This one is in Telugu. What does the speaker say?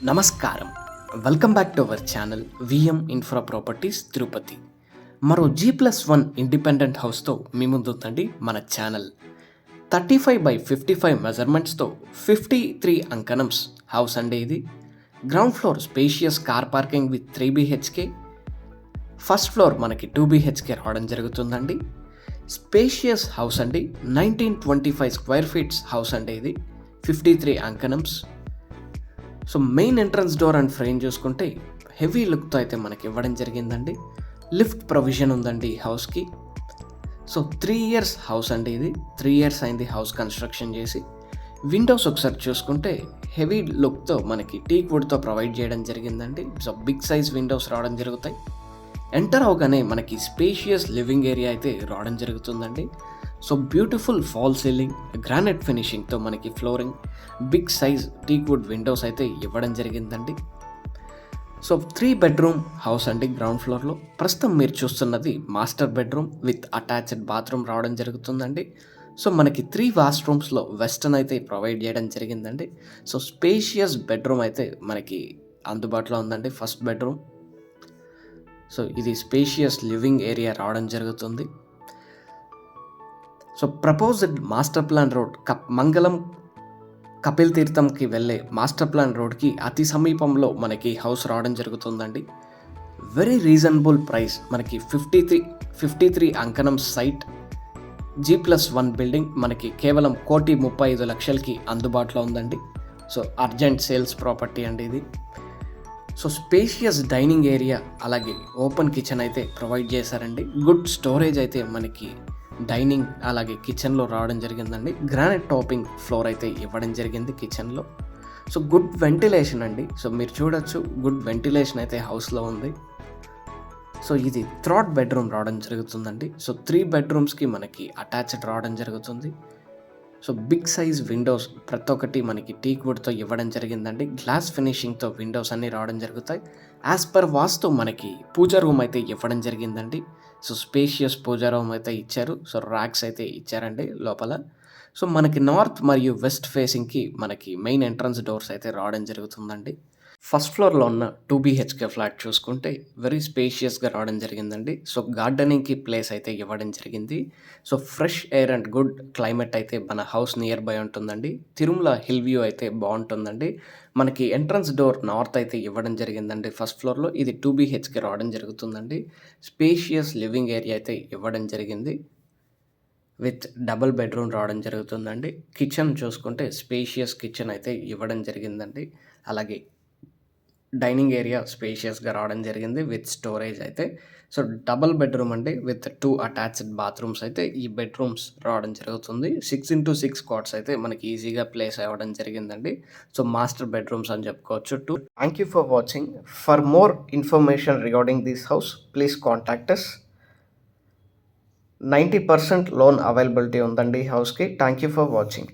నమస్కారం. Welcome back to our channel VM infra properties Tirupati. మరో G+1 ఇండిపెండెంట్ హౌస్తో మీ ముందుందండి మన ఛానల్. 35x55 మెజర్మెంట్స్తో 53 అంకణమ్స్ హౌస్ అండి ఇది. Ground floor spacious car parking with 3 BHK. First floor మనకి 2 BHK రావడం జరుగుతుందండి. స్పేషియస్ హౌస్ అండి. 1925 స్క్వేర్ ఫీట్స్ హౌస్ అండి ఇది. 53 అంకణమ్స్. So main entrance door and frame చూసుకుంటే హెవీ లుక్తో అయితే మనకి ఇవ్వడం జరిగిందండి. లిఫ్ట్ ప్రొవిజన్ ఉందండి ఈ హౌస్కి. సో 3 years హౌస్ అండి ఇది. 3 years అయింది హౌస్ కన్స్ట్రక్షన్ చేసి. విండోస్ ఒకసారి చూసుకుంటే హెవీ లుక్తో మనకి టీక్ వుడ్తో ప్రొవైడ్ చేయడం జరిగిందండి. సో బిగ్ సైజ్ విండోస్ రావడం జరుగుతాయి. ఎంటర్ అవగానే మనకి స్పేషియస్ లివింగ్ ఏరియా అయితే రావడం జరుగుతుందండి. So beautiful fall ceiling, granite ఫినిషింగ్తో మనకి flooring, big size teak wood windows అయితే ఇవ్వడం జరిగిందండి. సో 3 bedroom హౌస్ అండి గ్రౌండ్ ఫ్లోర్లో. ప్రస్తుతం మీరు చూస్తున్నది master bedroom with attached bathroom రావడం జరుగుతుందండి. సో మనకి 3 వాష్రూమ్స్లో వెస్టర్న్ అయితే ప్రొవైడ్ చేయడం జరిగిందండి. సో స్పేషియస్ బెడ్రూమ్ అయితే మనకి అందుబాటులో ఉందండి. First bedroom. సో ఇది స్పేషియస్ లివింగ్ ఏరియా రావడం జరుగుతుంది. So proposed master plan road మంగళం కపిల్ తీర్థంకి వెళ్ళే మాస్టర్ ప్లాన్ రోడ్కి అతి సమీపంలో మనకి హౌస్ రావడం జరుగుతుందండి. Very reasonable price. మనకి 53 అంకణం సైట్, G+1 బిల్డింగ్ మనకి కేవలం 1,35,00,000కి అందుబాటులో ఉందండి. సో అర్జెంట్ సేల్స్ ప్రాపర్టీ అండి ఇది. సో స్పేషియస్ డైనింగ్ ఏరియా అలాగే ఓపెన్ కిచెన్ అయితే ప్రొవైడ్ చేశారండి. గుడ్ స్టోరేజ్ అయితే మనకి డైనింగ్ అలాగే కిచెన్లో రావడం జరిగిందండి. గ్రానైట్ టాపింగ్ ఫ్లోర్ అయితే ఇవ్వడం జరిగింది కిచెన్లో. సో గుడ్ వెంటిలేషన్ అండి. సో మీరు చూడొచ్చు, గుడ్ వెంటిలేషన్ అయితే హౌస్లో ఉంది. సో ఇది 3rd బెడ్రూమ్ రావడం జరుగుతుందండి. సో 3 bedroomsకి మనకి అటాచ్డ్ రావడం జరుగుతుంది. సో బిగ్ సైజ్ విండోస్ ప్రతి ఒక్కటి మనకి టీక్ వుడ్తో ఇవ్వడం జరిగిందండి. గ్లాస్ ఫినిషింగ్తో విండోస్ అన్నీ రావడం జరుగుతాయి. యాజ్ పర్ వాస్తు మనకి పూజా రూమ్ అయితే ఇవ్వడం జరిగిందండి. సో స్పేషియస్ పూజా రూమ్ అయితే ఇచ్చారు. సో ర్యాక్స్ అయితే ఇచ్చారండి లోపల. సో మనకి నార్త్ మరియు వెస్ట్ ఫేసింగ్కి మనకి మెయిన్ ఎంట్రన్స్ డోర్స్ అయితే రావడం జరుగుతుందండి. ఫస్ట్ ఫ్లోర్లో ఉన్న 2 BHK ఫ్లాట్ చూసుకుంటే వెరీ స్పేషియస్గా రావడం జరిగిందండి. సో గార్డెనింగ్కి ప్లేస్ అయితే ఇవ్వడం జరిగింది. So fresh air and good climate అయితే మన హౌస్ నియర్ బై ఉంటుందండి. తిరుమల హిల్ వ్యూ అయితే బాగుంటుందండి. మనకి ఎంట్రన్స్ డోర్ నార్త్ అయితే ఇవ్వడం జరిగిందండి. ఫస్ట్ ఫ్లోర్లో ఇది 2 BHK రావడం జరుగుతుందండి. స్పేషియస్ లివింగ్ ఏరియా అయితే ఇవ్వడం జరిగింది. విత్ డబుల్ బెడ్రూమ్ రావడం జరుగుతుందండి. కిచెన్ చూసుకుంటే స్పేషియస్ కిచెన్ అయితే ఇవ్వడం జరిగిందండి. అలాగే డైనింగ్ ఏరియా స్పేషియస్గా రావడం జరిగింది విత్ స్టోరేజ్ అయితే. సో డబల్ బెడ్రూమ్ అండి విత్ 2 అటాచ్డ్ బాత్రూమ్స్ అయితే ఈ బెడ్రూమ్స్ రావడం జరుగుతుంది. 6x6 కాట్స్ అయితే మనకి ఈజీగా ప్లేస్ అవ్వడం జరిగిందండి. సో మాస్టర్ బెడ్రూమ్స్ అని చెప్పుకోవచ్చు. Thank you for watching. For more information regarding this house please contact us. 90% loan availability ఉందండి హౌస్కి. Thank you for watching.